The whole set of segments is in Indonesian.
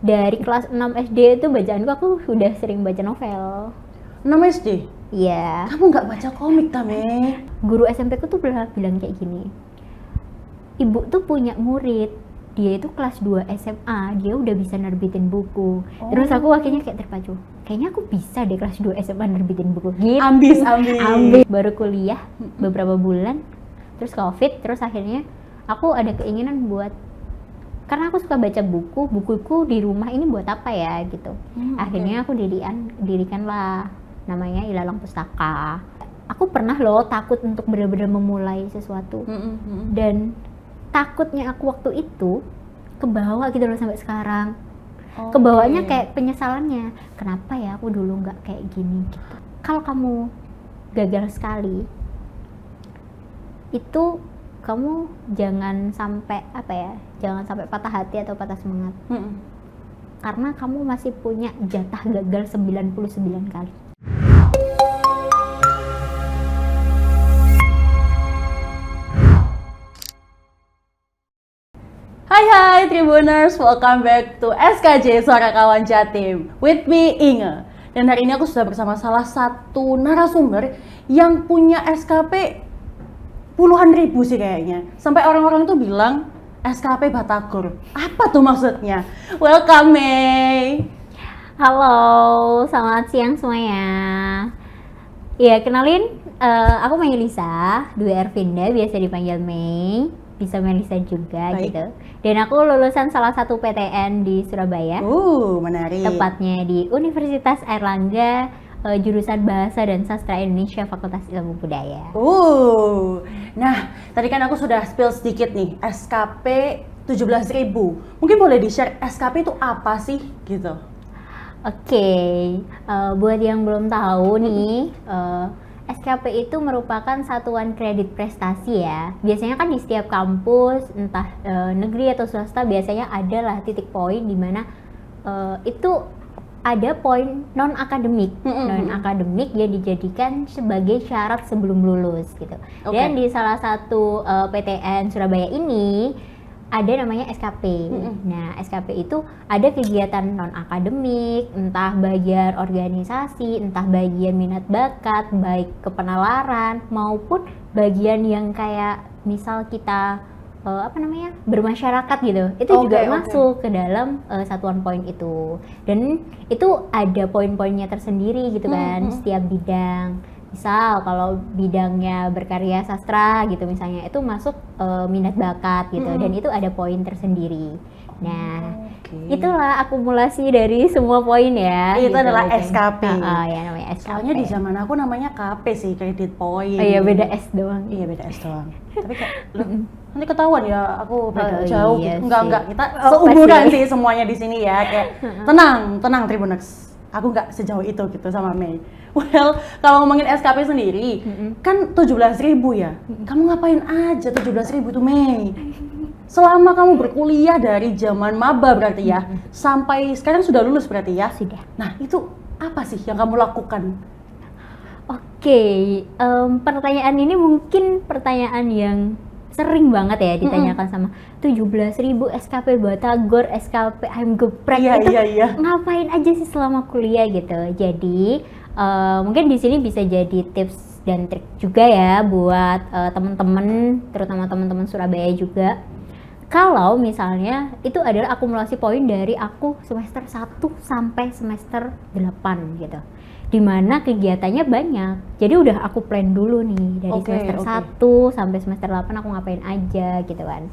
Dari kelas 6 SD itu bacaanku aku udah sering baca novel. 6 SD? Iya. Kamu nggak baca komik, Tame? Guru SMP ku tuh pernah bilang kayak gini. Ibu tuh punya murid, dia itu kelas 2 SMA, dia udah bisa nerbitin buku. Terus aku akhirnya kayak terpacu. Kayaknya aku bisa deh kelas 2 SMA nerbitin buku. Gitu. Ambis. Baru kuliah beberapa bulan, terus Covid, terus akhirnya aku ada keinginan buat, karena aku suka baca bukuku di rumah ini buat apa ya gitu. Akhirnya aku dirikanlah namanya Ilalang Pustaka. Aku pernah loh takut untuk benar-benar memulai sesuatu. Dan takutnya aku waktu itu kebawa gitu loh sampai sekarang. Kebawanya kayak penyesalannya. Kenapa ya aku dulu nggak kayak gini gitu. Kalau kamu gagal sekali, itu kamu jangan sampai jangan sampai patah hati atau patah semangat. Karena kamu masih punya jatah gagal 99 kali. Hai Tribuners, welcome back to SKJ Suara Kawan Jatim with me Inge. Dan hari ini aku sudah bersama salah satu narasumber yang punya SKP puluhan ribu sih kayaknya. Sampai orang-orang tuh bilang SKP Batagor. Apa tuh maksudnya? Welcome Mei. Halo, selamat siang semuanya. Ya, kenalin, aku Melisa Dwi Ervinda, biasa dipanggil Mei. Bisa Melisa juga. Baik. Gitu. Dan aku lulusan salah satu PTN di Surabaya. Menarik. Tepatnya di Universitas Airlangga, jurusan Bahasa dan Sastra Indonesia, Fakultas Ilmu Budaya. Nah, tadi kan aku sudah spill sedikit nih, SKP 17.000. Mungkin boleh di-share SKP itu apa sih gitu? Oke, buat yang belum tahu nih, SKP itu merupakan satuan kredit prestasi ya. Biasanya kan di setiap kampus, entah negeri atau swasta, biasanya ada lah titik poin di mana itu ada poin non-akademik. Non-akademik yang dijadikan sebagai syarat sebelum lulus gitu. Dan di salah satu PTN Surabaya ini ada namanya SKP. Nah, SKP itu ada kegiatan non-akademik, entah bagian organisasi, entah bagian minat bakat, baik kepenalaran maupun bagian yang kayak misal kita bermasyarakat gitu. Itu juga masuk ke dalam satuan poin itu. Dan itu ada poin-poinnya tersendiri gitu kan, setiap bidang. Misal kalau bidangnya berkarya sastra gitu misalnya, itu masuk minat bakat gitu, dan itu ada poin tersendiri. Nah, itulah akumulasi dari semua poin ya. Itu gitu, adalah kan. SKP. Ya namanya SKP. Soalnya di zaman aku namanya KP sih, kredit poin. Oh iya, beda S doang. Iya, beda S doang. Tapi kayak nanti ketahuan ya aku beda jauh iya gitu. Enggak, kita seumuran sih semuanya di sini ya. Kayak tenang Tribuners. Aku nggak sejauh itu gitu sama Mei. Well, kalau ngomongin SKP sendiri, kan 17.000 ya. Kamu ngapain aja 17.000 tuh Mei? Selama kamu berkuliah dari zaman maba berarti ya, sampai sekarang sudah lulus berarti ya? Sudah. Nah, itu apa sih yang kamu lakukan? Oke, pertanyaan ini mungkin pertanyaan yang sering banget ya ditanyakan sama 17.000 SKP Batagor, SKP I'm Geprek. Iya. Ngapain aja sih selama kuliah gitu. Jadi mungkin di sini bisa jadi tips dan trik juga ya buat teman-teman, terutama teman-teman Surabaya juga. Kalau misalnya itu adalah akumulasi poin dari aku semester 1 sampai semester 8 gitu. Dimana kegiatannya banyak. Jadi udah aku plan dulu nih dari semester 1 sampai semester 8 aku ngapain aja gitu kan.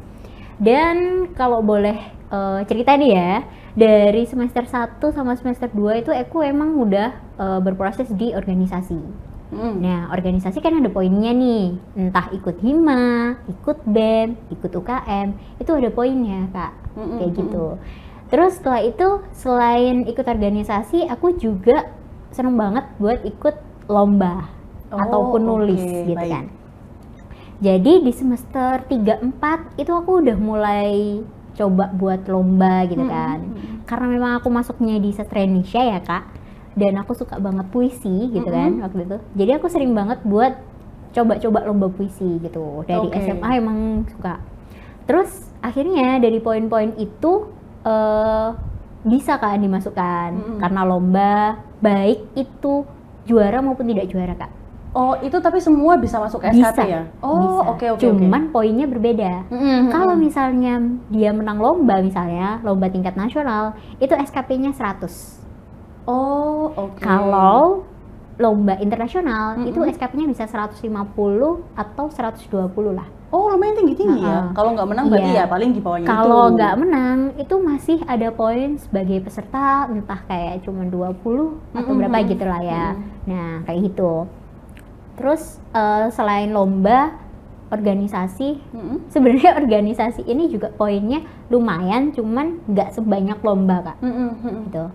Dan kalau boleh cerita nih ya, dari semester 1 sama semester 2 itu aku emang udah berproses di organisasi. Nah, organisasi kan ada poinnya nih, entah ikut hima, ikut BEM, ikut UKM, itu ada poinnya Kak, kayak gitu. Terus setelah itu, selain ikut organisasi, aku juga seneng banget buat ikut lomba ataupun nulis gitu kan. Jadi di semester 3-4 itu aku udah mulai coba buat lomba gitu kan. Karena memang aku masuknya di sastra Indonesia ya Kak, dan aku suka banget puisi gitu kan waktu itu. Jadi aku sering banget buat coba-coba lomba puisi gitu. Dari SMA emang suka. Terus akhirnya dari poin-poin itu bisa kan dimasukkan karena lomba, baik itu juara maupun tidak juara Kak. Oh, itu tapi semua bisa masuk ke SKP Bisa, ya? Oh, bisa. oke. Cuman poinnya berbeda. Kalau misalnya dia menang lomba, misalnya lomba tingkat nasional, itu SKP-nya 100. Oh, oke. Kalau lomba internasional, itu SKP-nya bisa 150 atau 120 lah. Oh, lumayan tinggi-tinggi ya. Kalau nggak menang berarti Iya. ya paling di bawahnya itu. Kalau nggak menang, itu masih ada poin sebagai peserta, entah kayak cuma 20 atau berapa gitu lah ya. Nah, kayak gitu. Terus selain lomba, organisasi, sebenarnya organisasi ini juga poinnya lumayan, cuman nggak sebanyak lomba Kak. Gitu.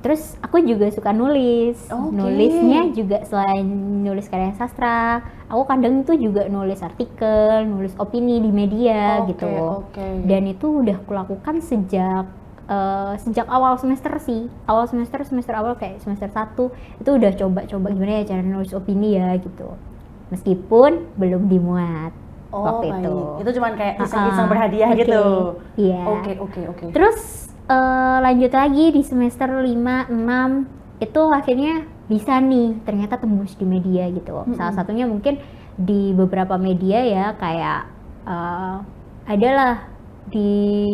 Terus aku juga suka nulis. Nulisnya juga selain nulis karya sastra, aku kadang tuh juga nulis artikel, nulis opini di media gitu. Dan itu udah kulakukan sejak awal semester sih. Awal semester awal kayak semester 1 itu udah coba-coba gimana ya cara nulis opini ya gitu. Meskipun belum dimuat waktu itu. Itu cuman kayak iseng-iseng berhadiah gitu. Iya. Oke. Terus lanjut lagi di semester 5, 6 itu akhirnya bisa nih ternyata tembus di media gitu. Salah satunya mungkin di beberapa media ya kayak adalah di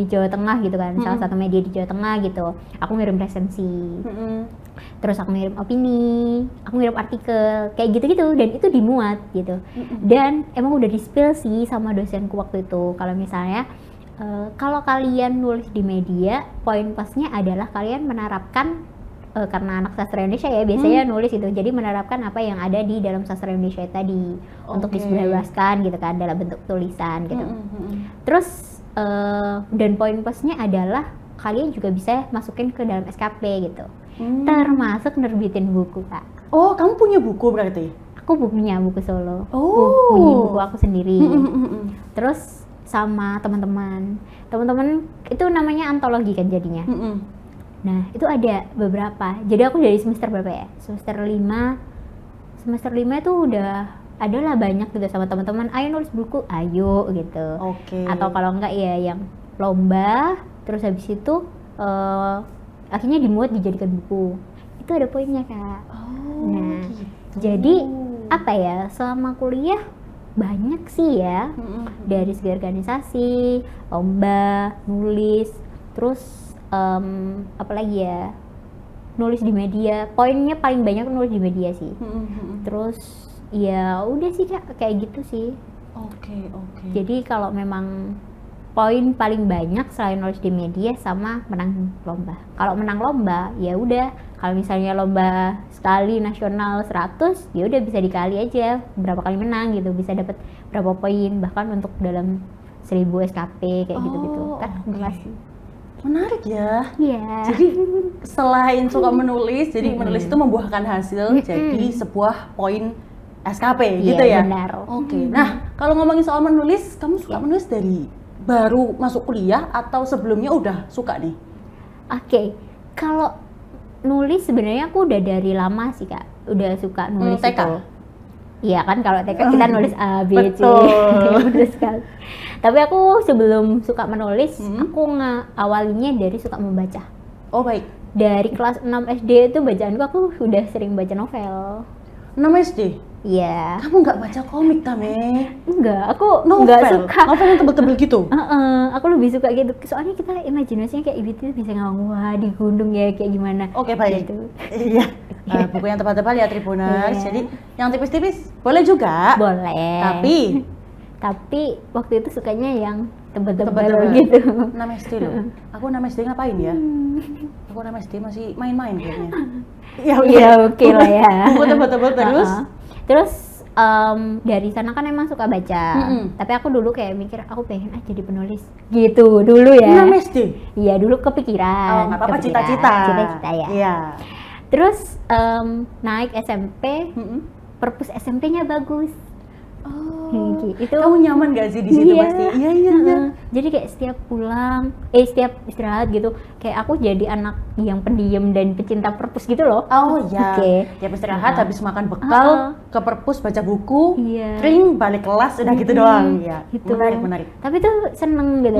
Jawa Tengah gitu kan, salah satu media di Jawa Tengah gitu. Aku ngirim resensi, terus aku ngirim opini, aku ngirim artikel, kayak gitu-gitu, dan itu dimuat gitu. Dan emang udah di-spill sih sama dosenku waktu itu, kalau misalnya kalau kalian nulis di media, poin plusnya adalah kalian menerapkan karena anak sastra Indonesia ya biasanya nulis itu, jadi menerapkan apa yang ada di dalam sastra Indonesia tadi untuk disebarluaskan gitu kan dalam bentuk tulisan gitu. Terus dan poin plusnya adalah kalian juga bisa masukin ke dalam SKP gitu, termasuk nerbitin buku Kak. Oh, kamu punya buku berarti? Aku punya buku solo, Oh. punya buku aku sendiri. Terus sama teman-teman itu namanya antologi kan jadinya. Nah itu ada beberapa, jadi aku dari semester berapa ya, semester 5 itu udah adalah banyak gitu sama teman-teman, ayo nulis buku, ayo gitu. Atau kalau enggak ya yang lomba, terus habis itu akhirnya dimuat dijadikan buku, itu ada poinnya Kak. Nah jadi apa ya, selama kuliah banyak sih ya, dari segi organisasi, lomba, nulis, terus apalagi ya, nulis di media. Poinnya paling banyak nulis di media sih. Terus ya udah sih Kak, kayak gitu sih. Oke. Jadi kalau memang poin paling banyak selain nulis di media sama menang lomba. Kalau menang lomba ya udah, kalau misalnya lomba sekali nasional 100 ya udah bisa dikali aja berapa kali menang gitu, bisa dapat berapa poin, bahkan untuk dalam 1000 SKP kayak gitu-gitu kan. Menarik ya. Iya. Jadi selain suka menulis, jadi menulis itu membuahkan hasil jadi sebuah poin SKP gitu ya. Benar. Nah, kalau ngomongin soal menulis, kamu suka menulis dari baru masuk kuliah atau sebelumnya udah suka nih? Kalau nulis sebenarnya aku udah dari lama sih Kak, udah suka nulis TK? itu. Iya kan, kalau TK kita nulis A, B, C. Betul sekali. Tapi aku sebelum suka menulis, aku awalnya dari suka membaca. Oh baik. Dari kelas 6 SD itu bacaanku, aku udah sering baca novel. 6 SD? Iya. Kamu nggak baca komik, Tame? Enggak, aku Novel? nggak suka. Novel yang tebel-tebel gitu? Aku lebih suka gitu, soalnya kita imajinasinya kayak gitu, bisa ngomong, wah di gunung ya kayak gimana. Oke, baik. Gitu. Iya. Buku yang tebal-tebal ya Tribuners. Jadi yang tipis-tipis boleh juga. Boleh. Tapi waktu itu sukanya yang tebel-tebel gitu. 6 SD loh. Aku 6 SD ngapain ya? Aku 6 SD masih main-main kayaknya. Iya, oke lah ya. Buku tebel-tebel terus. Terus dari sana kan emang suka baca. Tapi aku dulu kayak mikir aku pengen jadi penulis. Gitu dulu ya. 6 SD? Iya, dulu kepikiran. Nggak apa-apa, cita-cita. Cita-cita ya. Iya. Terus naik SMP, perpus SMP-nya bagus. Gitu. Kamu nyaman gak sih di situ pasti? Iya. Jadi kayak setiap pulang, setiap istirahat gitu, kayak aku jadi anak yang pendiam dan pecinta perpus gitu loh. Oh iya. Tiap istirahat habis makan bekal ke perpus baca buku, ring balik kelas udah gitu doang. Iya. Gitu. Menarik. Tapi tuh seneng gitu.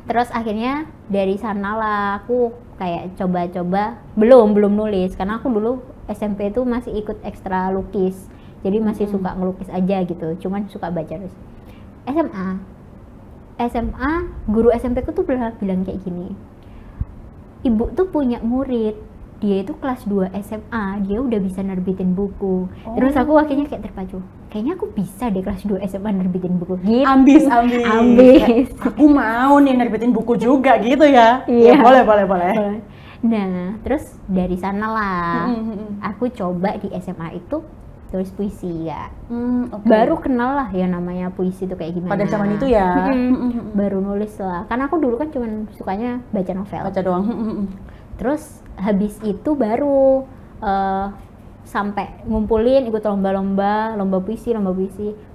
Terus akhirnya dari sanalah aku kayak coba-coba belum nulis karena aku dulu SMP itu masih ikut ekstra lukis. Jadi masih suka ngelukis aja gitu. Cuman suka baca terus. SMA guru SMP ku tuh bilang kayak gini. Ibu tuh punya murid, dia itu kelas 2 SMA, dia udah bisa nerbitin buku. Terus aku akhirnya kayak terpacu. Kayaknya aku bisa deh kelas 2 SMA nerbitin buku gitu. Ambis. Aku mau nih nerbitin buku juga gitu ya. Iya. Ya, boleh. Nah, terus dari sanalah aku coba di SMA itu tulis puisi ya. Okay. Baru kenal lah yang namanya puisi itu kayak gimana. Pada zaman itu ya. Baru nulis lah. Karena aku dulu kan cuman sukanya baca novel. Baca doang. Terus habis itu baru sampai ngumpulin ikut lomba puisi.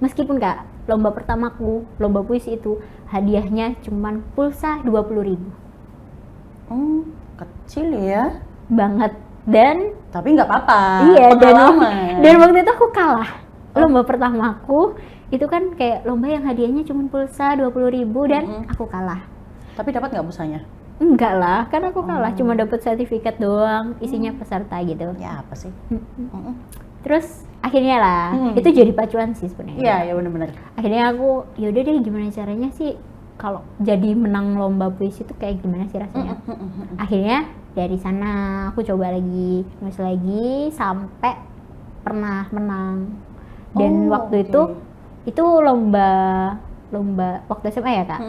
Meskipun Kak, lomba pertamaku, lomba puisi itu hadiahnya cuman pulsa 20.000. Kecil ya. Banget. Dan tapi nggak apa-apa. Iya, pengalaman. dan waktu itu aku kalah. Lomba pertamaku itu kan kayak lomba yang hadiahnya cuma pulsa 20.000 dan aku kalah. Tapi dapat nggak pulsanya? Enggak lah, kan aku kalah, cuma dapat sertifikat doang, isinya peserta gitu. Ya apa sih? Terus akhirnya lah, itu jadi pacuan sih sebenarnya. Iya, benar-benar. Akhirnya aku, yaudah deh gimana caranya sih kalau jadi menang lomba puisi itu kayak gimana sih rasanya. Akhirnya dari sana aku coba lagi, nulis lagi sampai pernah menang. Dan waktu itu lomba waktu SMA ya Kak.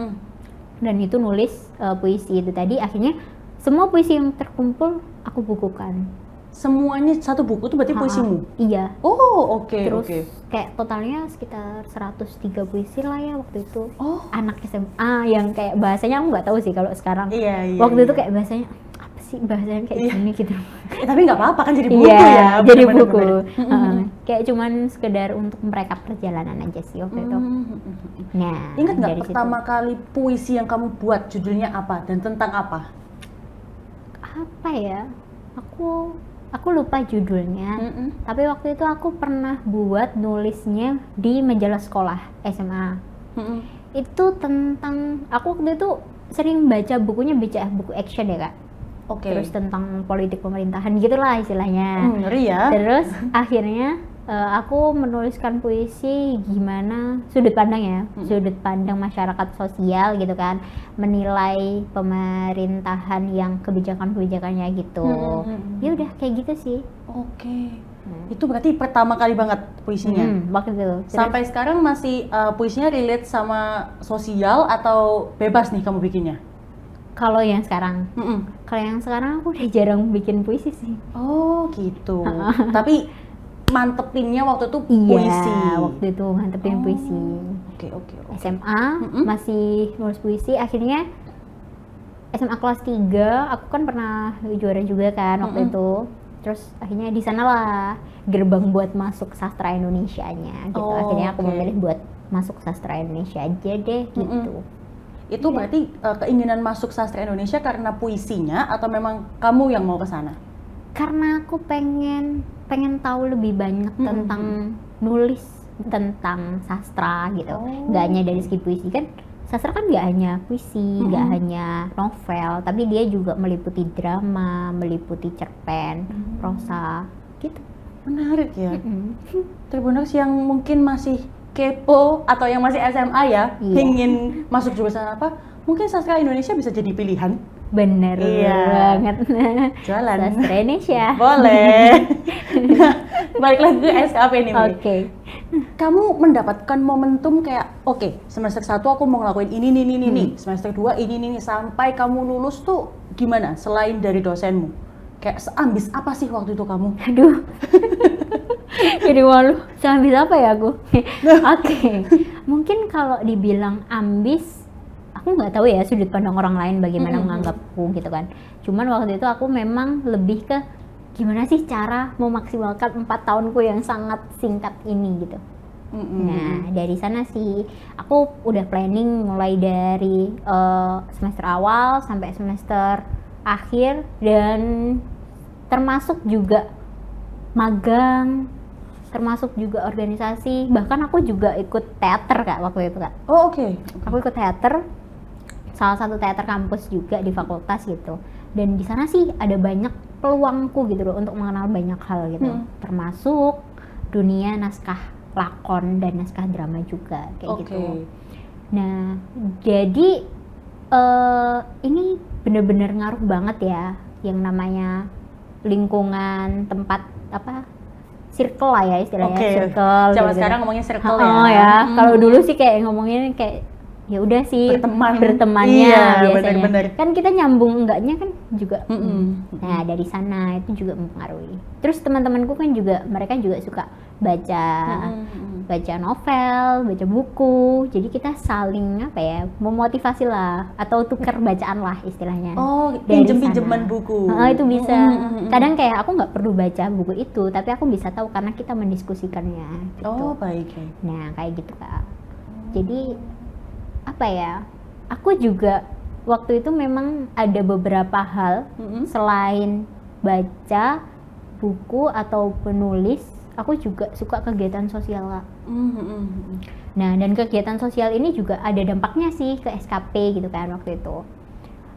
Dan itu nulis puisi itu tadi, akhirnya semua puisi yang terkumpul aku bukukan. Semuanya satu buku tuh berarti puisimu? Iya. Oh, oke. Terus kayak totalnya sekitar 103 puisi lah ya waktu itu. Anak SMA yang kayak bahasanya aku nggak tahu sih kalau sekarang. Iya. Waktu itu kayak bahasanya apa sih bahasanya kayak gini gitu. Tapi nggak apa-apa kan jadi buku ya. Jadi bener-bener. buku. Kayak cuman sekedar untuk mereka perjalanan aja sih waktu itu. Nah, ingat nggak dari pertama kali puisi yang kamu buat judulnya apa dan tentang apa? Apa ya? Aku lupa judulnya, tapi waktu itu aku pernah buat nulisnya di majalah sekolah SMA. Itu tentang, aku waktu itu sering baca bukunya, buku action ya Kak. Terus tentang politik pemerintahan gitulah istilahnya. Ngeri ya. Terus akhirnya aku menuliskan puisi gimana sudut pandang masyarakat sosial gitu kan, menilai pemerintahan yang kebijakannya gitu. Ya udah kayak gitu sih. Itu berarti pertama kali banget puisinya. Waktu itu. Sampai sekarang masih puisinya relate sama sosial atau bebas nih kamu bikinnya? Kalau yang sekarang aku udah jarang bikin puisi sih. Oh gitu. Tapi mantepinnya waktu itu puisi. Iya, waktu itu mantepin puisi. Oke. SMA masih nulis puisi, akhirnya SMA kelas 3 aku kan pernah juara juga kan waktu itu. Terus akhirnya di sanalah gerbang buat masuk sastra Indonesianya gitu. Akhirnya aku memilih buat masuk sastra Indonesia aja deh gitu. Itu berarti keinginan masuk sastra Indonesia karena puisinya atau memang kamu yang mau ke sana? Karena aku pengen tahu lebih banyak tentang nulis tentang sastra gitu. Nggak hanya dari segi puisi kan, sastra kan nggak hanya puisi, nggak hanya novel, tapi dia juga meliputi drama, meliputi cerpen, prosa gitu. Menarik ya. Tribuners yang mungkin masih kepo atau yang masih SMA ya, ingin masuk jurusan apa, mungkin sastra Indonesia bisa jadi pilihan. Bener banget. Jualan sastra Indonesia. Boleh. Nah, balik lagi ke SKP nih. Kamu mendapatkan momentum kayak semester 1 aku mau ngelakuin ini, semester 2 ini, sampai kamu lulus tuh gimana selain dari dosenmu? Kayak seambis apa sih waktu itu kamu? Aduh. Jadi malu, seambis apa ya aku? Mungkin kalau dibilang ambis, aku nggak tahu ya sudut pandang orang lain bagaimana menganggapku gitu kan. Cuman waktu itu aku memang lebih ke gimana sih cara memaksimalkan 4 tahunku yang sangat singkat ini gitu. Nah dari sana sih aku udah planning mulai dari semester awal sampai semester akhir, dan termasuk juga magang, termasuk juga organisasi, bahkan aku juga ikut teater Kak waktu itu Kak. Aku ikut teater salah satu teater kampus juga di fakultas gitu. Dan di sana sih ada banyak peluangku gitu loh untuk mengenal banyak hal gitu, termasuk dunia naskah lakon dan naskah drama juga kayak gitu. Nah, jadi ini bener-bener ngaruh banget ya yang namanya lingkungan tempat apa circle lah ya istilahnya, circle. Zaman gitu. sekarang ngomongin circle ya. Kalau dulu sih kayak ngomongin kayak ya udah sih bertemannya biasanya. Bener. Kan kita nyambung enggaknya kan juga. Nah, dari sana itu juga mempengaruhi. Terus teman-temanku kan juga mereka juga suka baca novel, baca buku. Jadi kita saling apa ya, memotivasi lah atau tukar bacaan lah istilahnya. Pinjem-pinjeman buku. Itu bisa. Kadang kayak aku nggak perlu baca buku itu, tapi aku bisa tahu karena kita mendiskusikannya. Gitu. Baik. Nah, kayak gitu Kak. Jadi apa ya? Aku juga waktu itu memang ada beberapa hal selain baca buku atau penulis, aku juga suka kegiatan sosial Kak. Nah, dan kegiatan sosial ini juga ada dampaknya sih ke SKP gitu kan waktu itu.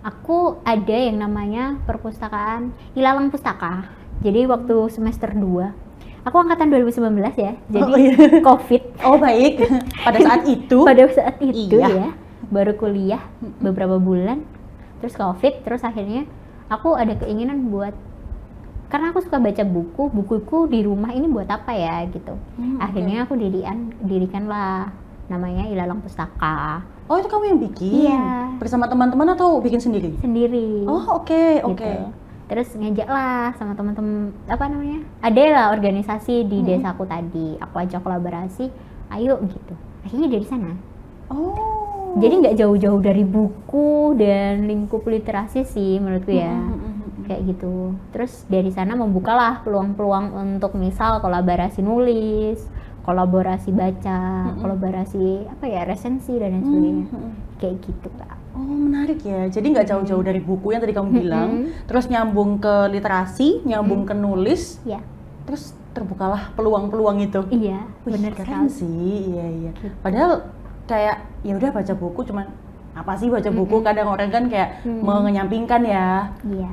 Aku ada yang namanya perpustakaan Ilalang Pustaka. Jadi waktu semester 2, aku angkatan 2019 ya, jadi COVID. Baik. Pada saat itu Ya, baru kuliah beberapa bulan, terus COVID, terus akhirnya aku ada keinginan buat, karena aku suka baca bukuku di rumah ini buat apa ya gitu. Akhirnya aku dirikanlah namanya Ilalang Pustaka. Itu kamu yang bikin? Iya. Bersama teman-teman atau bikin sendiri? Sendiri. Oke. Terus ngejak lah sama teman-teman, apa namanya, ada lah organisasi di desaku tadi, aku ajak kolaborasi, ayo gitu. Akhirnya dari sana. Jadi nggak jauh-jauh dari buku dan lingkup literasi sih menurutku ya. Kayak gitu. Terus dari sana membukalah peluang-peluang untuk misal kolaborasi nulis, kolaborasi baca, kolaborasi apa ya, resensi dan lain sebagainya. Kayak gitu Kak. Menarik ya. Jadi nggak jauh-jauh dari buku yang tadi kamu bilang, terus nyambung ke literasi, nyambung ke nulis. Iya. Terus terbukalah peluang-peluang itu. Iya, benar keren sih. Iya. Padahal kayak ya udah baca buku, cuman apa sih baca buku, kadang orang kan kayak menyampingkan ya. Iya.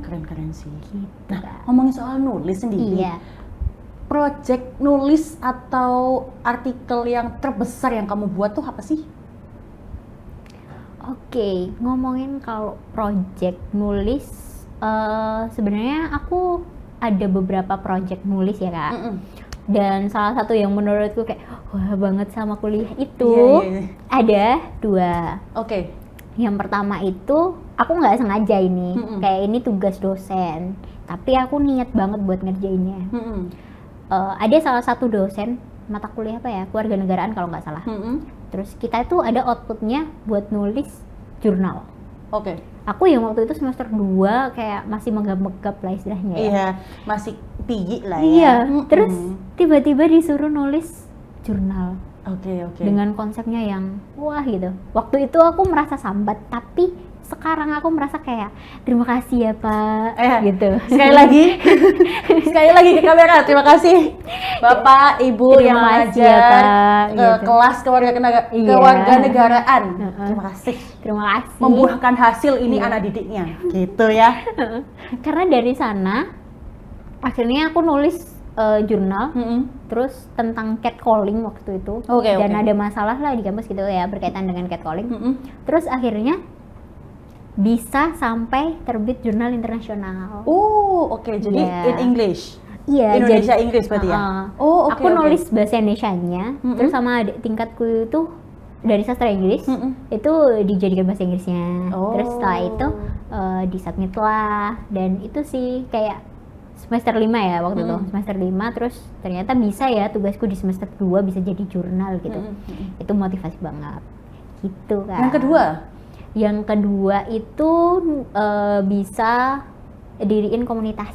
Keren sih. Gitu, nah, ngomongin soal nulis sendiri. Iya. Project nulis atau artikel yang terbesar yang kamu buat tuh apa sih? Oke, ngomongin kalau project nulis, sebenarnya aku ada beberapa project nulis ya Kak. Dan salah satu yang menurutku kayak wah banget sama kuliah itu ada 2. Yang pertama itu aku nggak sengaja ini, kayak ini tugas dosen, tapi aku niat banget buat ngerjainnya. Ada salah satu dosen mata kuliah apa ya, kewarganegaraan kalau nggak salah. Terus kita itu ada outputnya buat nulis jurnal. Aku yang waktu itu semester 2 kayak masih megap-megap lah istilahnya ya. Iya, masih tinggi lah ya. Iya, terus tiba-tiba disuruh nulis jurnal. Oke. Dengan konsepnya yang wah gitu. Waktu itu aku merasa sambat, tapi sekarang aku merasa kayak terima kasih ya Pak, gitu. Sekali lagi ke kamera, terima kasih Bapak Ibu yang mengajar ya, Pak, gitu. Kelas kewarganegaraan. Terima kasih membuahkan hasil ini anak didiknya, gitu ya. Karena dari sana akhirnya aku nulis jurnal, terus tentang catcalling waktu itu. Dan ada masalah lah di kampus gitu ya berkaitan dengan catcalling. Terus akhirnya bisa sampai terbit jurnal internasional. Jadi in English. Iya, Indonesia Inggris berarti ya. Aku nulis bahasa Indonesianya, terus sama adik tingkatku itu dari sastra Inggris, itu dijadikan bahasa Inggrisnya. Terus setelah itu disubmit lah, dan itu sih kayak semester 5 ya waktu itu, semester 5, terus ternyata bisa ya tugasku di semester 2 bisa jadi jurnal gitu. Itu motivasi banget. Gitu kan. Yang kedua itu bisa diriin komunitas.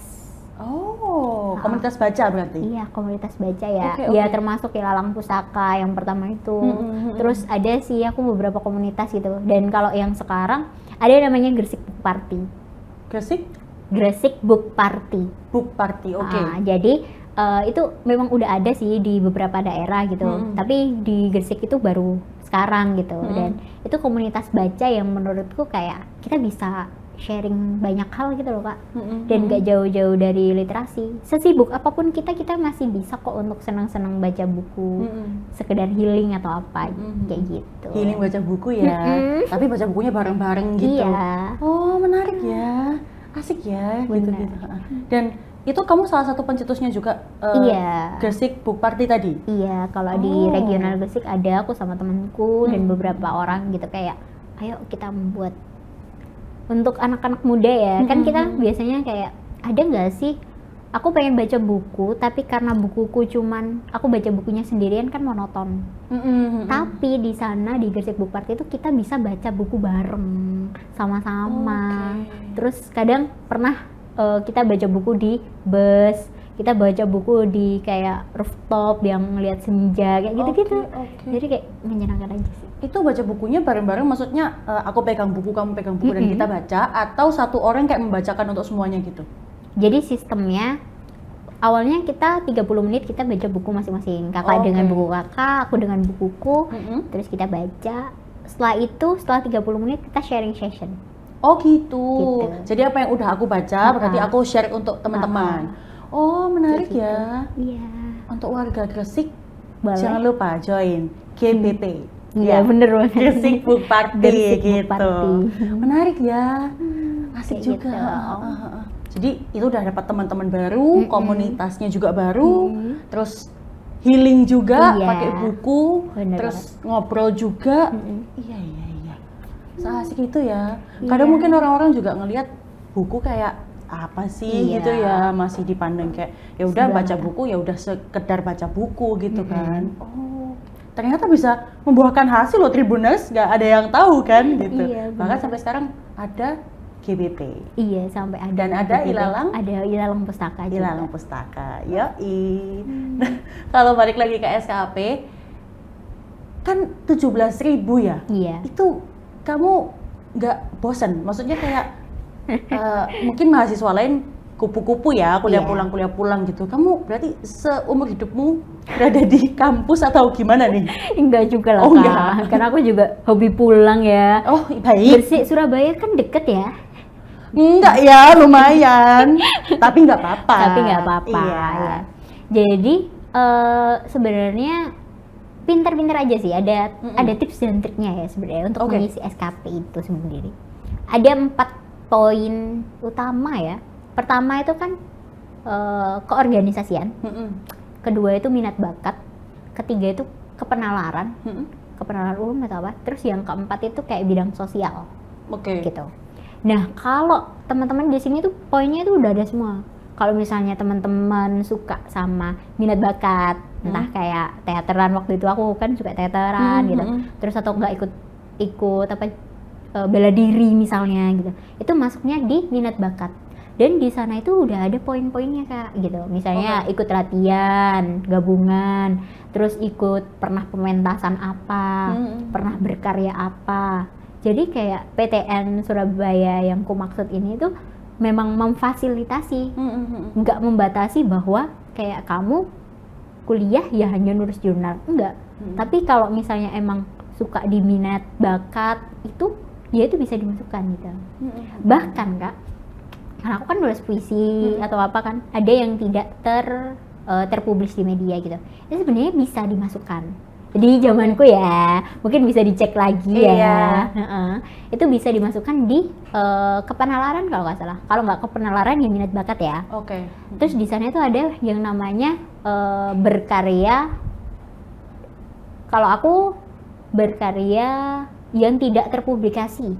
Komunitas baca berarti? Iya, komunitas baca ya. Ya termasuk Ilalang Pustaka yang pertama itu. Terus ada sih aku beberapa komunitas gitu. Dan kalau yang sekarang ada namanya Gresik Book Party. Gresik Book Party. Jadi itu memang udah ada sih di beberapa daerah gitu. Tapi di Gresik itu baru sekarang gitu. Dan itu komunitas baca yang menurutku kayak kita bisa sharing banyak hal gitu loh Kak. Dan gak jauh-jauh dari literasi. Sesibuk apapun kita masih bisa kok untuk senang-senang baca buku, sekedar healing atau apa kayak gitu. Healing baca buku ya, tapi baca bukunya bareng-bareng gitu. Iya. Oh menarik ya, asik ya gitu. Dan itu kamu salah satu pencetusnya juga Iya. Gresik Book Party tadi? Iya, kalau di regional Gresik ada aku sama temanku dan beberapa orang gitu kayak, ayo kita membuat untuk anak-anak muda ya. Kan kita biasanya kayak, ada nggak sih aku pengen baca buku tapi karena bukuku cuman aku baca bukunya sendirian kan monoton. Tapi di sana di Gresik Book Party itu kita bisa baca buku bareng sama-sama. Terus kadang pernah kita baca buku di bus, kita baca buku di kayak rooftop yang ngeliat senja kayak gitu-gitu. Jadi kayak menyenangkan aja sih. Itu baca bukunya bareng-bareng, maksudnya aku pegang buku, kamu pegang buku dan kita baca, atau satu orang kayak membacakan untuk semuanya gitu? Jadi sistemnya awalnya kita 30 menit kita baca buku masing-masing. Kakak dengan buku kakak, aku dengan bukuku, terus kita baca. Setelah itu, setelah 30 menit kita sharing session. Oh gitu. Jadi apa yang udah aku baca berarti aku share untuk teman-teman. Oh menarik gitu. Ya. Iya. Untuk warga Gresik Boleh. jangan lupa join GBP. Iya bener banget. Gresik Book Party Gresik Book gitu. Party. Menarik ya. Asik kayak juga. gitu. Jadi itu udah dapat teman-teman baru, komunitasnya juga baru, terus healing juga Iya. pakai buku, Bener terus ngobrol juga. Iya. Seasik itu ya. Kadang mungkin orang-orang juga ngelihat buku kayak apa sih gitu ya, masih dipandang kayak ya udah baca buku ya udah sekedar baca buku gitu kan. Oh, ternyata bisa membuahkan hasil loh Tribuners, nggak ada yang tahu kan gitu. Iya, Bahkan sampai sekarang ada GBP. Iya sampai ada. Dan ada Ilalang? Ada Ilalang Pustaka juga. Ilalang Pustaka, yoi. Nah, kalau balik lagi ke SKP, kan 17.000 ya? Iya. Itu kamu nggak bosan? Maksudnya kayak mungkin mahasiswa lain kupu-kupu ya, kuliah pulang gitu. Kamu berarti seumur hidupmu berada di kampus atau gimana nih? Enggak juga lah Oh, Kak. enggak. Karena aku juga hobi pulang ya. Oh baik. Gresik Surabaya kan deket ya. Enggak ya, lumayan. Tapi nggak apa-apa. Tapi nggak apa-apa. Iya. Ya. Jadi sebenarnya pinter-pinter aja sih. Ada tips dan triknya ya sebenarnya untuk mengisi SKP itu sendiri. Ada 4 poin utama ya. Pertama itu kan keorganisasian. Kedua itu minat bakat. Ketiga itu kepenalaran. Kepenalaran umum atau apa. Terus yang keempat itu kayak bidang sosial. Gitu. Nah, kalau teman-teman di sini tuh poinnya itu udah ada semua. Kalau misalnya teman-teman suka sama minat bakat, entah kayak teateran, waktu itu aku kan suka teateran gitu. Terus atau enggak ikut apa bela diri misalnya gitu. Itu masuknya di minat bakat. Dan di sana itu udah ada poin-poinnya Kak gitu. Misalnya ikut latihan, gabungan, terus ikut pernah pementasan apa, pernah berkarya apa. Jadi kayak PTN Surabaya yang ku maksud ini tuh memang memfasilitasi, nggak membatasi bahwa kayak kamu kuliah ya hanya nulis jurnal, enggak. Tapi kalau misalnya emang suka di minat bakat itu, ya itu bisa dimasukkan gitu. Bahkan Kak, karena aku kan nulis puisi atau apa kan, ada yang tidak terpublish di media gitu. Itu sebenarnya bisa dimasukkan. Jadi zamanku ya, mungkin bisa dicek lagi ya. Itu bisa dimasukkan di kepenalaran kalau nggak salah. Kalau nggak kepenalaran ya minat bakat ya. Terus di sana itu ada yang namanya berkarya. Kalau aku berkarya yang tidak terpublikasi.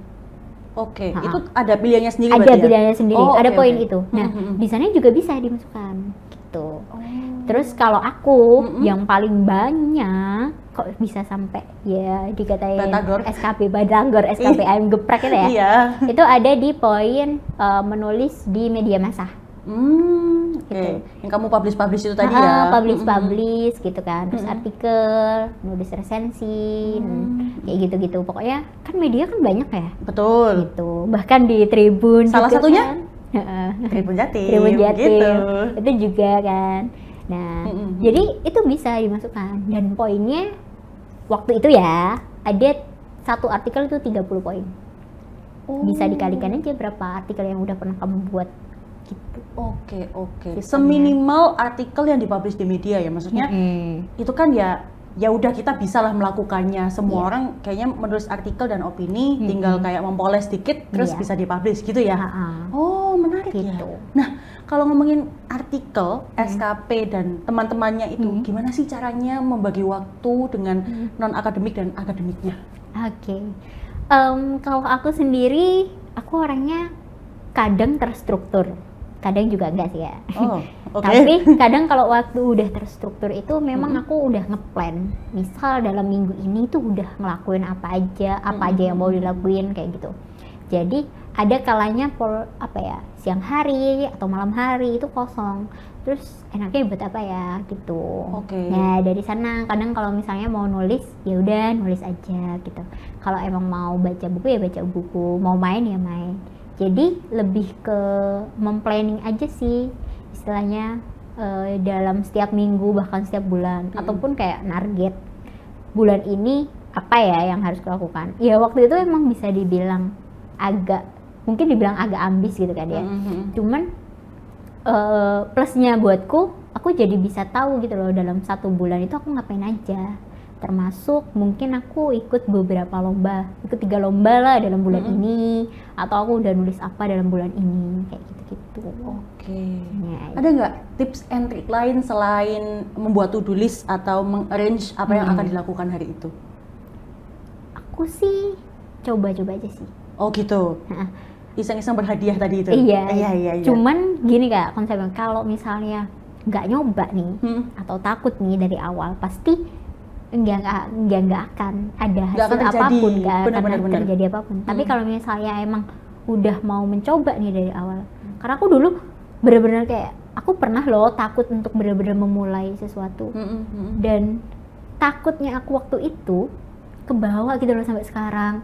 Itu ada pilihannya sendiri. Ada pilihannya sendiri. Ada poin itu. Nah, di sana juga bisa dimasukkan gitu. Terus kalau aku yang paling banyak kok bisa sampai ya dikatain Batagor. SKP Batagor, SKP ayam geprek itu ya. Iya. Itu ada di poin menulis di media massa. Gitu. Yang kamu publish itu tadi ya. Publish gitu kan. Terus artikel, nulis resensi, kayak gitu-gitu. Pokoknya kan media kan banyak ya. Betul. Gitu. Bahkan di Tribun. Salah juga satunya? Kan. Tribun Jatim. Tribun Jatim. Gitu. Itu juga kan. Nah, jadi itu bisa dimasukkan. Dan poinnya waktu itu ya ada satu artikel itu 30 poin. Oh. Bisa dikalikan aja berapa artikel yang udah pernah kamu buat gitu. Oke. Sistemnya. Seminimal artikel yang dipublish di media ya, maksudnya itu kan ya udah kita bisa lah melakukannya. Semua Iya. orang kayaknya menulis artikel dan opini, tinggal kayak mempoles dikit terus Iya. bisa dipublish gitu ya. Oh, menarik ya. Gitu. Nah, kalau ngomongin artikel, SKP dan teman-temannya itu, gimana sih caranya membagi waktu dengan non-akademik dan akademiknya? Oke. Kalau aku sendiri, aku orangnya kadang terstruktur, kadang juga enggak sih ya. Oh, oke. Tapi kadang kalau waktu udah terstruktur itu memang aku udah ngeplan. Misal dalam minggu ini tuh udah ngelakuin apa aja yang mau dilakuin kayak gitu. Jadi ada kalanya siang hari atau malam hari itu kosong. Terus enaknya buat apa ya gitu. Oke. Nah, dari sana kadang kalau misalnya mau nulis, ya udah nulis aja gitu. Kalau emang mau baca buku ya baca buku, mau main ya main. Jadi lebih ke memplanning aja sih istilahnya, dalam setiap minggu bahkan setiap bulan, ataupun kayak target bulan ini apa ya yang harus kulakukan. Ya waktu itu emang bisa dibilang mungkin dibilang agak ambis gitu kan ya. Cuman plusnya buatku, aku jadi bisa tahu gitu loh dalam 1 bulan itu aku ngapain aja. Termasuk mungkin aku ikut beberapa lomba, ikut 3 lomba lah dalam bulan ini, atau aku udah nulis apa dalam bulan ini, kayak gitu-gitu. Oke. Ya, Ada nggak tips and trick lain selain membuat to-do list atau mengarrange apa yang akan dilakukan hari itu? aku sih coba-coba aja sih. Oh gitu. Iseng-iseng berhadiah tadi itu. Iya. Cuman gini Kak, konsepnya kalau misalnya nggak nyoba nih atau takut nih dari awal, pasti nggak akan ada hasil apapun, nggak akan terjadi apapun. Tapi kalau misalnya emang udah mau mencoba nih dari awal, karena aku dulu bener-bener kayak aku pernah loh takut untuk bener-bener memulai sesuatu, dan takutnya aku waktu itu kebawa gitu loh sampai sekarang.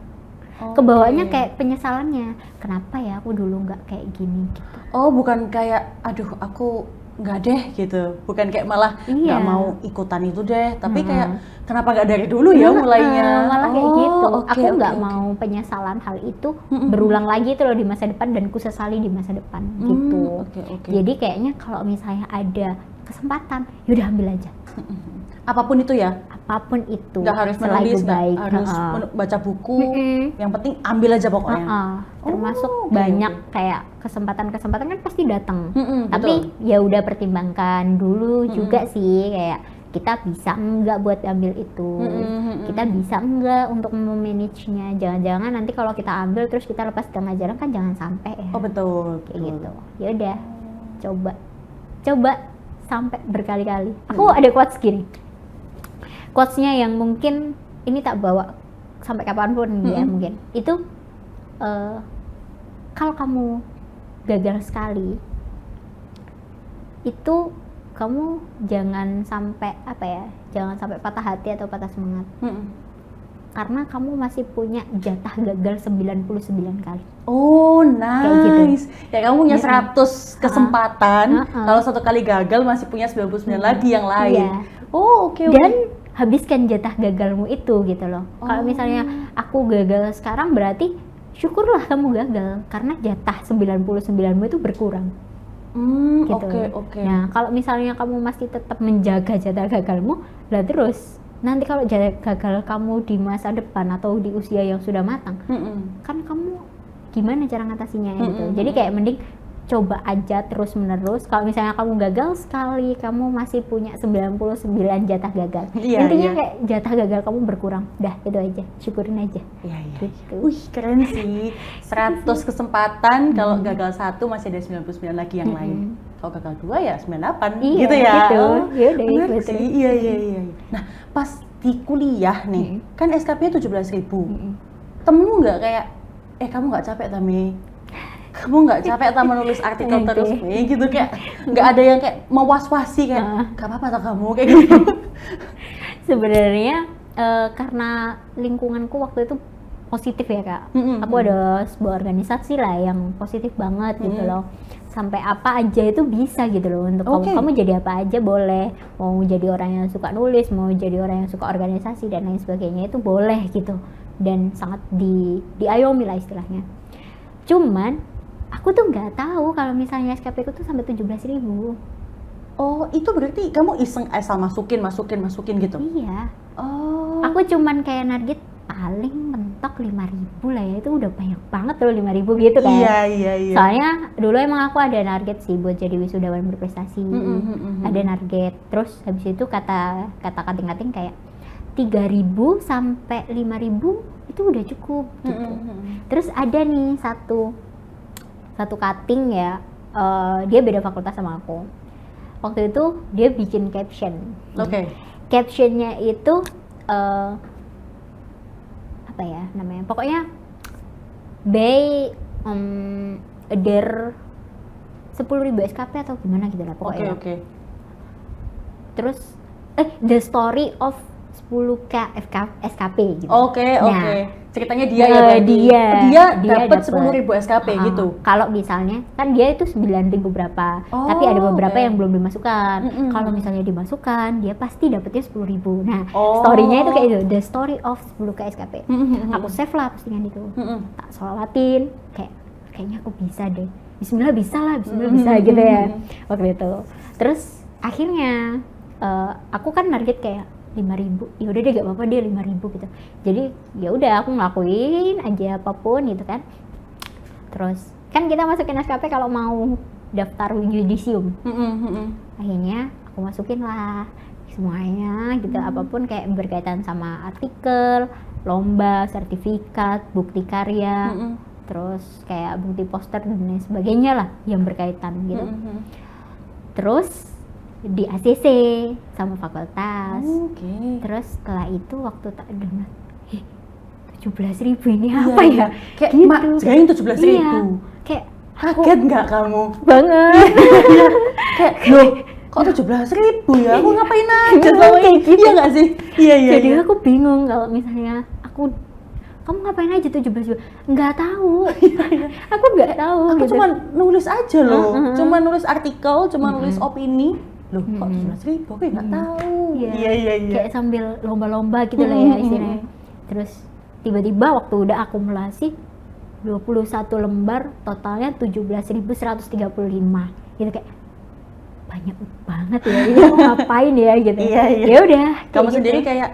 Kebawanya kayak penyesalannya, kenapa ya aku dulu nggak kayak gini gitu. Oh, bukan kayak aduh aku nggak deh gitu, bukan kayak malah nggak mau ikutan itu deh, tapi kayak kenapa nggak dari dulu ya mulainya. Malah kayak gitu. Aku nggak mau penyesalan hal itu berulang lagi itu loh di masa depan, dan ku sesali di masa depan gitu. Jadi kayaknya kalau misalnya ada kesempatan, yaudah ambil aja. Apapun itu ya? Apapun itu. Nggak harus menulis, nggak harus baca buku, yang penting ambil aja pokoknya. Termasuk banyak kayak kesempatan-kesempatan kan pasti datang. Tapi ya udah pertimbangkan dulu juga sih, kayak kita bisa enggak buat ambil itu, kita bisa enggak untuk memanagenya. Jangan-jangan nanti kalau kita ambil terus kita lepas tengah jalan kan jangan sampai ya. Oh betul. Kayak gitu. Ya udah, coba sampai berkali-kali. Aku ada quotes gini. Quotes-nya yang mungkin ini tak bawa sampai kapanpun ya mungkin. Itu kalau kamu gagal sekali, itu kamu jangan sampai jangan sampai patah hati atau patah semangat. Karena kamu masih punya jatah gagal 99 kali. Oh, nice. Kayak gitu. Ya kamu punya 100 kesempatan. Kalau 1 kali gagal masih punya 99 lagi yang lain. Iya. Oh, oke. Dan habiskan jatah gagalmu itu gitu loh. Kalau misalnya aku gagal sekarang, berarti syukurlah kamu gagal karena jatah 99mu itu berkurang. Gitu. Oke. Nah, kalau misalnya kamu masih tetap menjaga jatah gagalmu, lah terus nanti kalau jatah gagal kamu di masa depan atau di usia yang sudah matang, kan kamu gimana cara ngatasinya gitu. Jadi kayak mending coba aja terus menerus. Kalau misalnya kamu gagal sekali, kamu masih punya 99 jatah gagal. Intinya kayak jatah gagal kamu berkurang. Dah, itu aja. Syukurin aja. Iya. Gitu. Wih, keren sih. 100 kesempatan, kalau gagal 1 masih ada 99 lagi yang lain. Kalau gagal 2 ya 98 gitu ya. Gitu. Yaudah, bener sih. Iya. Nah, pas di kuliah nih, kan SKP-nya 17.000. Temenmu nggak kayak, kamu nggak capek Tami? Kamu nggak capek tak menulis artikel terus gitu, kayak nggak ada yang kayak mewas-wasi kayak gak apa-apa tak kamu kayak gitu. Sebenarnya karena lingkunganku waktu itu positif ya Kak. Aku ada sebuah organisasi lah yang positif banget gitu loh. sampai apa aja itu bisa gitu loh untuk kamu jadi apa aja boleh, mau jadi orang yang suka nulis, mau jadi orang yang suka organisasi dan lain sebagainya itu boleh gitu, dan sangat diayomi lah istilahnya. Cuman aku tuh nggak tahu kalau misalnya SKP ku tuh sampai 17.000. Oh, itu berarti kamu iseng asal masukin gitu? Iya. Oh. Aku cuman kayak target paling mentok 5.000 lah ya, itu udah banyak banget loh 5.000 gitu kan. Iya. Soalnya dulu emang aku ada target sih buat jadi wisudawan berprestasi. Ada target. Terus habis itu kata kating-kating kayak 3.000 sampai 5.000 itu udah cukup gitu. Terus ada nih satu kating ya, dia beda fakultas sama aku. Waktu itu dia bikin caption. Captionnya itu apa ya namanya? Pokoknya der 10.000 SKP atau gimana gitu lah pokoknya. Terus the story of 10k SKP gitu. Oke. Ceritanya dia ya berarti. Dia dapat 10.000 SKP gitu. Kalau misalnya kan dia itu 9.000 berapa, tapi ada beberapa yang belum dimasukkan. Kalau misalnya dimasukkan, dia pasti dapetnya 10.000. Nah, story-nya itu kayak itu, the story of 10k SKP. Aku save lah postingan itu. Tak sholatin, kayaknya aku bisa deh. Bismillah bisa gitu ya. Waktu itu. Terus akhirnya aku kan target kayak 5.000, ya udah deh gak apa-apa dia 5.000 gitu. Jadi ya udah aku ngelakuin aja apapun gitu kan. Terus kan kita masukin SKP kalau mau daftar yudisium. Akhirnya aku masukin lah semuanya gitu, apapun kayak berkaitan sama artikel, lomba, sertifikat, bukti karya, terus kayak bukti poster dan lain sebagainya lah yang berkaitan gitu. Terus di ACC sama fakultas. Terus setelah itu waktu tak dengar 17.000 ini apa ya? Kayak gitu. Jangan 17.000. Iya. Kayak kaget nggak kamu? Banget. Kayak kok 17.000 ya? Aku ngapain aja sama ini? Iya nggak sih? Iya. Jadi aku bingung kalau misalnya kamu ngapain aja 17.000? Nggak tahu. Aku nggak tahu. Aku gitu. cuma nulis aja loh. Cuma nulis artikel, cuma nulis opini. Loh, kok 17.000? Aku nggak tahu. Iya. Kayak sambil lomba-lomba gitu lah ya istilahnya. Terus tiba-tiba waktu udah akumulasi 21 lembar, totalnya 17.135. Gitu kayak banyak banget ya. Ini mau ngapain ya gitu. Iya. Ya udah. Kamu gitu. sendiri kayak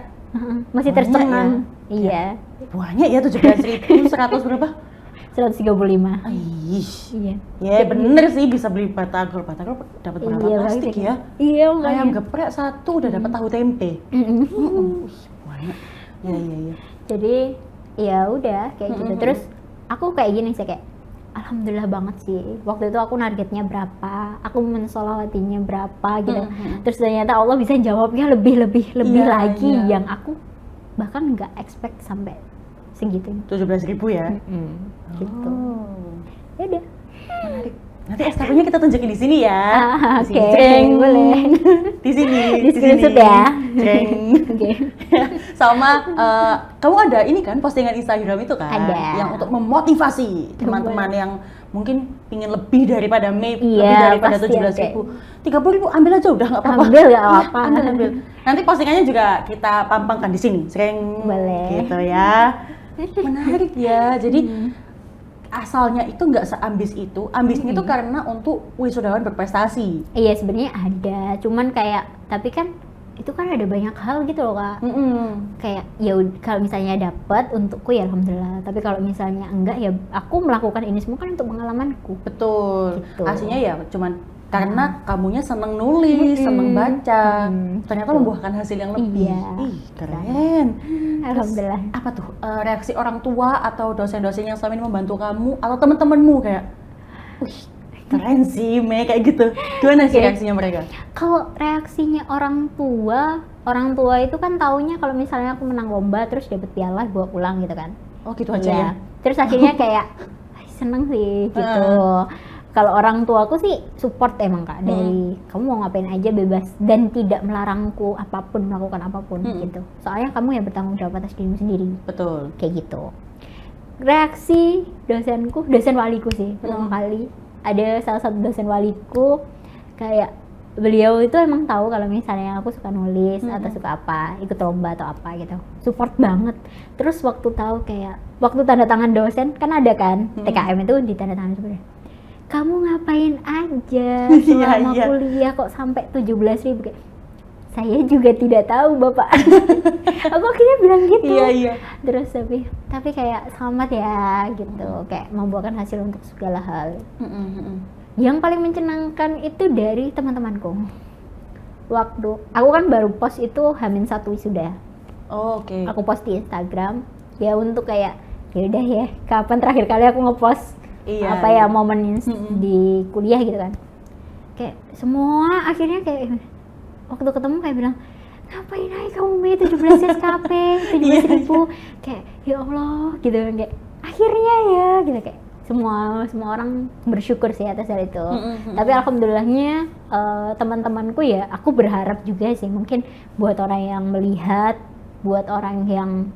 masih tercengang. Iya. Banyak ya 17.100 berapa? 135. Iya. Ya bener sih, bisa beli batagor dapat berapa plastik ya? Iya, ayam geprek satu udah dapat tahu tempe. Banyak. Iya. Jadi ya udah kayak gitu. Terus aku kayak gini sih, kayak alhamdulillah banget sih. Waktu itu aku targetnya berapa, aku mensolawatinya berapa gitu. Terus ternyata Allah bisa jawabnya lebih lagi yang aku bahkan nggak expect sampai segitu. 17.000 ya? Gitu. Ya udah. Menarik. Nanti SKP-nya kita tunjukin di sini ya. Oke, boleh. Di sini. Di screenshot ya. Oke. Sama kamu ada ini kan postingan Instagram itu kan? Ada. Yang untuk memotivasi teman-teman yang mungkin pingin lebih daripada lebih Iya, daripada 17.000. 30.000 ambil aja udah nggak apa-apa. Ambil nggak apa-apa. Ambil. Nanti postingannya juga kita pampangkan di sini. Boleh. Gitu ya. Menarik ya. Jadi asalnya itu nggak seambis itu. Ambisnya itu karena untuk wisudawan berprestasi. Iya, sebenarnya ada. Cuman kayak tapi kan itu kan ada banyak hal gitu loh Kak. Kayak ya kalau misalnya dapat untukku ya alhamdulillah. Tapi kalau misalnya enggak ya aku melakukan ini semua kan untuk pengalamanku. Betul. Gitu. Aslinya ya cuman karena kamunya seneng nulis, seneng baca, ternyata membuahkan hasil yang lebih. Iya. Ih, keren. Alhamdulillah. Terus, apa tuh reaksi orang tua atau dosen-dosen yang selama ini membantu kamu atau teman-temanmu kayak, wih keren sih Mei kayak gitu. Gimana sih reaksinya mereka? Kalau reaksinya orang tua itu kan taunya kalau misalnya aku menang lomba terus dapet piala bawa pulang gitu kan. Oh gitu aja ya? Terus akhirnya kayak seneng sih gitu. Kalau orang tuaku sih support emang Kak, dari kamu mau ngapain aja bebas dan tidak melarangku apapun, melakukan apapun gitu. Soalnya kamu yang bertanggung jawab atas dirimu sendiri. Betul. Kayak gitu. Reaksi dosen waliku sih pertama kali ada salah satu dosen waliku, kayak beliau itu emang tahu kalau misalnya aku suka nulis atau suka apa, ikut lomba atau apa gitu, support banget. Terus waktu tahu kayak waktu tanda tangan dosen kan ada kan TKM itu di tanda tangan sebenarnya, kamu ngapain aja selama kuliah kok sampai 17.000, kayak saya juga tidak tahu bapak. Aku akhirnya bilang gitu. Terus tapi kayak selamat ya gitu, kayak membuahkan hasil untuk segala hal. Yang paling menyenangkan itu dari teman-temanku. Waktu aku kan baru post itu H-1 wisuda. Oke. Aku post di Instagram ya untuk kayak ya udah ya, kapan terakhir kali aku ngepost momen di kuliah gitu kan. Kayak semua akhirnya kayak waktu ketemu kayak bilang, ngapain aja kamu Mei 17 SKP 17.000, kayak ya Allah gitu, kayak akhirnya ya gitu, kayak semua orang bersyukur sih atas hal itu. Tapi alhamdulillahnya teman-temanku ya, aku berharap juga sih mungkin buat orang yang melihat, buat orang yang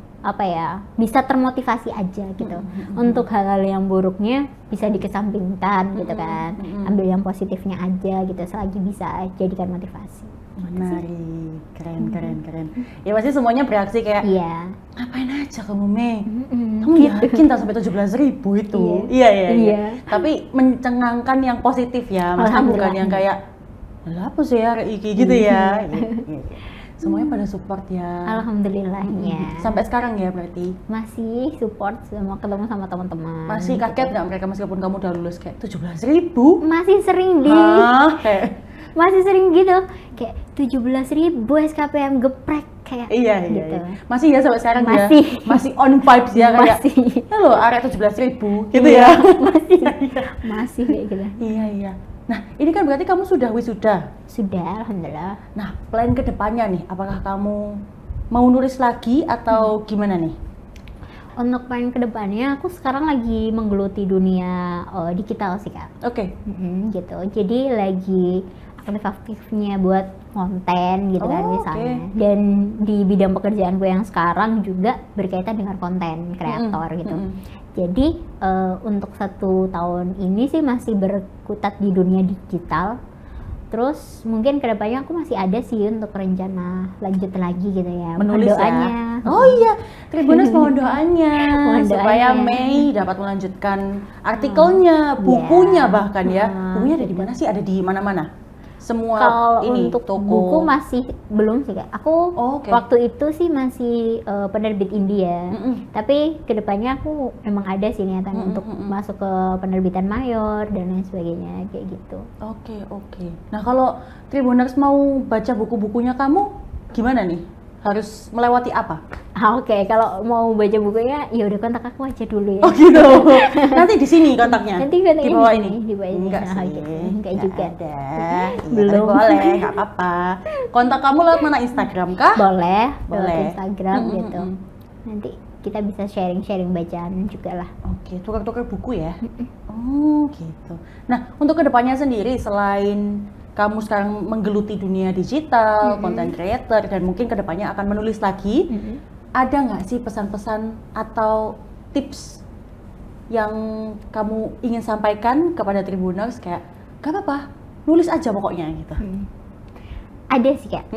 bisa termotivasi aja gitu. Untuk hal-hal yang buruknya bisa dikesampingkan gitu kan. Ambil yang positifnya aja gitu, selagi bisa jadikan motivasi. Menarik, keren. Ya pasti semuanya bereaksi kayak, ngapain aja kamu Mei? Kamu yakin tak sampai 17.000 itu? Iya. Tapi mencengangkan yang positif ya, maksudnya bukan yang kayak, lah apa sih ya iki gitu ya. Semuanya pada support ya. Alhamdulillahnya. Sampai sekarang ya berarti? Masih support, sama ketemu sama teman-teman. Masih kaget nggak mereka meskipun kamu udah lulus kayak 17.000? Masih sering masih sering gitu, kayak 17.000 SKPM geprek kayak gitu. Masih ya sampai sekarang masih. Ya? Masih on vibes ya kayak, halo area 17.000 gitu ya? Masih kayak gitu. Iya. Nah, ini kan berarti kamu sudah wisuda? Sudah, alhamdulillah. Nah, plan ke depannya nih, apakah kamu mau nulis lagi atau gimana nih? Untuk plan ke depannya, aku sekarang lagi menggeluti dunia digital sih Kak. Oke. Gitu, jadi lagi aktif-aktifnya buat konten gitu kan misalnya. Dan di bidang pekerjaanku yang sekarang juga berkaitan dengan konten kreator gitu. Jadi untuk 1 tahun ini sih masih berkutat di dunia digital. Terus mungkin kedepannya aku masih ada sih untuk rencana lanjut lagi gitu ya. Menulis doanya. Ya? Oh iya, Tribuners mohon doanya supaya Mei dapat melanjutkan artikelnya, bukunya bahkan ya. Bukunya ada di mana sih? Ada di mana-mana? Semua kalau ini untuk toko. Buku masih belum sih Kak. Aku waktu itu sih masih penerbit India. Tapi kedepannya aku emang ada sih niatan untuk masuk ke penerbitan mayor dan lain sebagainya kayak gitu. Oke. Nah kalau Tribuners mau baca buku-bukunya kamu gimana nih? Harus melewati apa? Kalau mau baca bukunya ya udah kontak aku aja dulu ya. Oh gitu. Nanti di sini kontaknya. Nanti di bawah ini. Di bawah ini. Enggak sih. Enggak juga. Ada. Belum. Boleh, enggak apa-apa. Kontak kamu lewat mana, Instagram kah? Boleh. Instagram gitu. Nanti kita bisa sharing-sharing bacaan juga lah. Oke, tukar-tukar buku ya. Oh gitu. Nah untuk kedepannya sendiri selain kamu sekarang menggeluti dunia digital, content creator, dan mungkin kedepannya akan menulis lagi, ada nggak sih pesan-pesan atau tips yang kamu ingin sampaikan kepada Tribuners kayak, gak apa-apa, nulis aja pokoknya gitu? Ada sih Kak,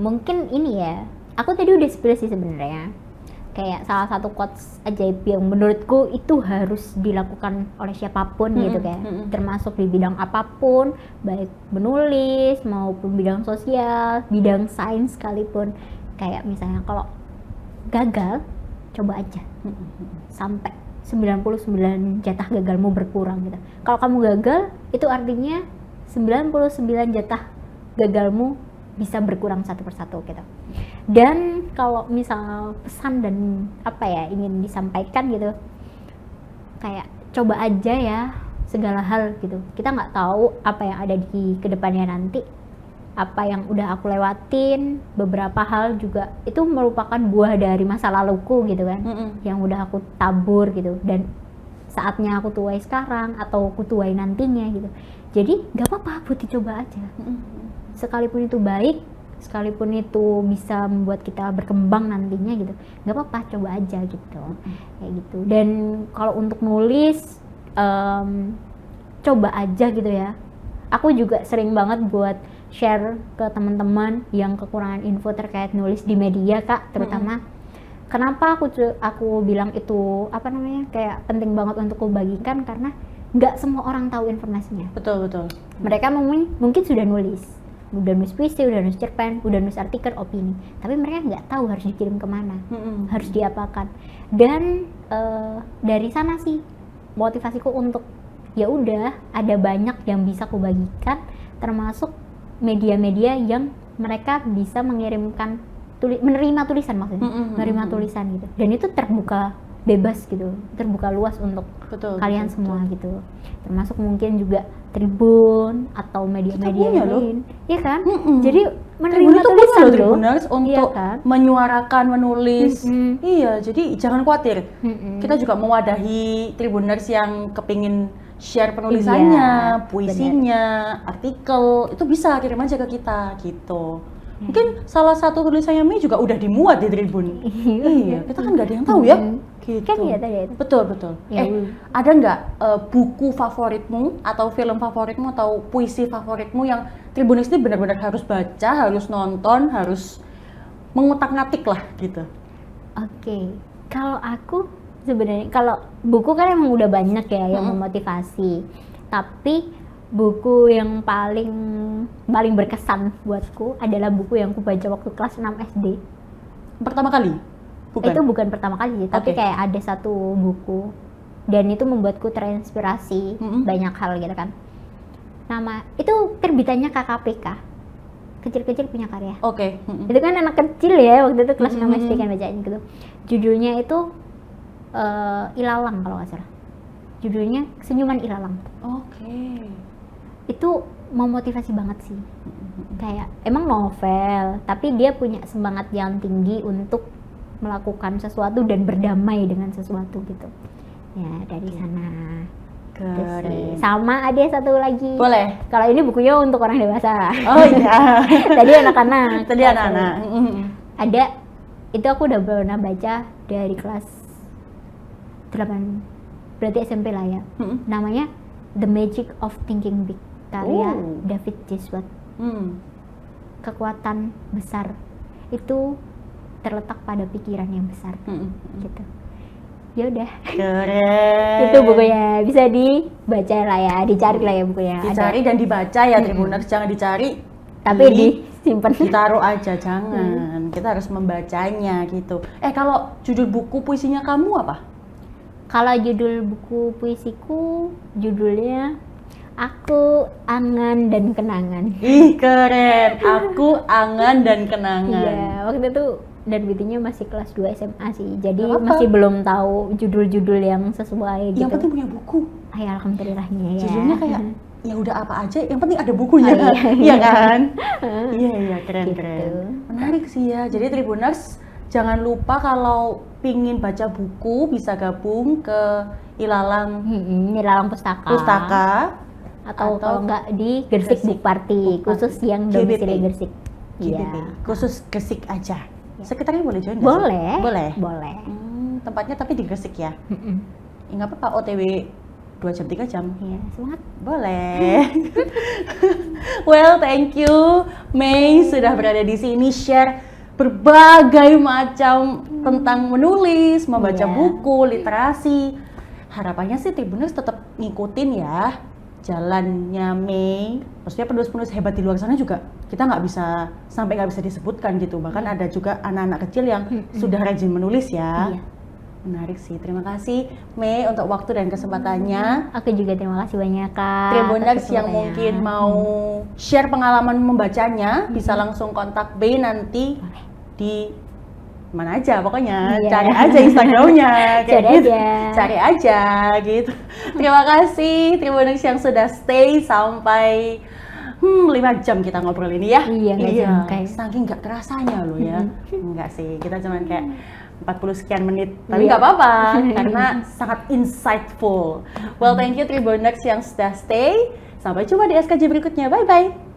mungkin ini ya, aku tadi udah spill sih sebenarnya. Kayak salah satu quotes ajaib yang menurutku itu harus dilakukan oleh siapapun gitu kan, termasuk di bidang apapun, baik menulis maupun bidang sosial, bidang sains sekalipun. Kayak misalnya kalau gagal, coba aja sampai 99 jatah gagalmu berkurang gitu. Kalau kamu gagal, itu artinya 99 jatah gagalmu bisa berkurang satu persatu gitu. Dan kalau misal pesan dan ingin disampaikan gitu, kayak coba aja ya segala hal gitu. Kita nggak tahu apa yang ada di kedepannya nanti, apa yang udah aku lewatin, beberapa hal juga itu merupakan buah dari masa laluku gitu kan, yang udah aku tabur gitu, dan saatnya aku tuai sekarang atau aku tuai nantinya gitu. Jadi nggak apa-apa buat dicoba aja. Sekalipun itu baik, sekalipun itu bisa membuat kita berkembang nantinya gitu, nggak apa-apa, coba aja gitu. Kayak gitu. Dan kalau untuk nulis, coba aja gitu ya. Aku juga sering banget buat share ke teman-teman yang kekurangan info terkait nulis di media, Kak, terutama. Kenapa aku bilang itu apa namanya kayak penting banget untuk aku bagikan, karena nggak semua orang tahu informasinya. Betul. Mereka mungkin sudah nulis puisi, udah nulis cerpen, udah nulis artikel, opini, tapi mereka nggak tahu harus dikirim kemana, harus diapakan. Dan dari sana sih motivasiku untuk ya udah ada banyak yang bisa aku bagikan, termasuk media-media yang mereka bisa mengirimkan menerima tulisan, maksudnya menerima tulisan gitu, dan itu terbuka bebas gitu, terbuka luas untuk kalian semua gitu, termasuk mungkin juga Tribun atau media-media lain, iya kan? Jadi menerima tulisan loh Tribuners untuk iya kan? menyuarakan, menulis. Iya, jadi jangan khawatir. Kita juga mewadahi Tribuners yang kepingin share penulisannya, puisinya, artikel, itu bisa kirim aja ke kita gitu. Mungkin salah satu tulisannya Mei juga udah dimuat di Tribun. Iya, kita kan nggak ada yang tahu ya. Gitu. Kan ya tadi itu. Betul. Ya, Ada nggak buku favoritmu atau film favoritmu atau puisi favoritmu yang Tribunis ini benar-benar harus baca, harus nonton, harus mengutak-ngatik lah gitu? Oke. Kalau aku sebenarnya, kalau buku kan emang udah banyak ya yang memotivasi. Tapi buku yang paling berkesan buatku adalah buku yang aku baca waktu kelas 6 SD. Pertama kali? Bukan? Itu bukan pertama kali sih, tapi kayak ada satu buku dan itu membuatku terinspirasi banyak hal gitu kan. Nama itu terbitannya KKPK, kecil-kecil punya karya. Itu kan anak kecil ya waktu itu kelas 6 SD kan bacain gitu. Judulnya itu Ilalang kalau nggak salah. Judulnya Senyuman Ilalang. Itu memotivasi banget sih. Kayak emang novel, tapi dia punya semangat yang tinggi untuk melakukan sesuatu dan berdamai dengan sesuatu gitu. Ya dari sana. Keren. Sama ada satu lagi. Boleh. Kalau ini bukunya untuk orang dewasa. Oh iya. Tadi anak-anak. Ada, itu aku udah pernah baca dari kelas 8, berarti SMP lah ya. Namanya The Magic of Thinking Big, karya David Jeswat. Kekuatan besar itu terletak pada pikiran yang besar, gitu. Ya udah. Keren. Itu bukunya bisa dibaca lah ya, dicari lah ya bukunya. Dicari dan dibaca ya Tribuners, jangan dicari tapi disimpan, ditaruh aja, jangan. Kita harus membacanya gitu. Kalau judul buku puisinya kamu apa? Kalau judul buku puisiku judulnya Aku, Angan dan Kenangan. Ih keren, Aku, Angan dan Kenangan. Iya, waktu itu dan masih kelas 2 SMA sih, jadi masih belum tahu judul-judul yang sesuai gitu. Yang penting punya buku. Ya alhamdulillahnya ya. Judulnya kayak ya udah apa aja, yang penting ada bukunya. Iya kan? Iya keren. Menarik sih ya. Jadi Tribuners jangan lupa kalau pingin baca buku bisa gabung ke Ilalang Pustaka. Atau kalau nggak di Gresik Book Party, khusus yang domisili Gresik. Khusus Gresik aja. Sekitarnya boleh join nggak sih? Boleh. Tempatnya tapi di Gresik ya? Nggak apa-apa, OTW 2 jam 3 jam. Iya, semangat. Boleh. Well, thank you Mei sudah berada di sini share berbagai macam tentang menulis, membaca buku, literasi. Harapannya sih Tribuners tetap ngikutin ya jalannya Mei. Maksudnya penulis-penulis hebat di luar sana juga kita nggak bisa disebutkan gitu. Bahkan ada juga anak-anak kecil yang sudah rajin menulis ya. Menarik sih. Terima kasih Mei untuk waktu dan kesempatannya. Aku juga terima kasih banyak Kak. Tribuners yang mungkin mau share pengalaman membacanya bisa langsung kontak Mei nanti di mana aja pokoknya, cari aja Instagramnya cari aja gitu. Terima kasih Tribuners yang sudah stay sampai 5 jam kita ngobrol ini ya. Iya. Saking nggak kerasanya loh ya. Enggak sih, kita cuman kayak 40 sekian menit, tapi nggak apa-apa karena sangat insightful. Well, thank you Tribuners yang sudah stay. Sampai jumpa di SKJ berikutnya. Bye bye.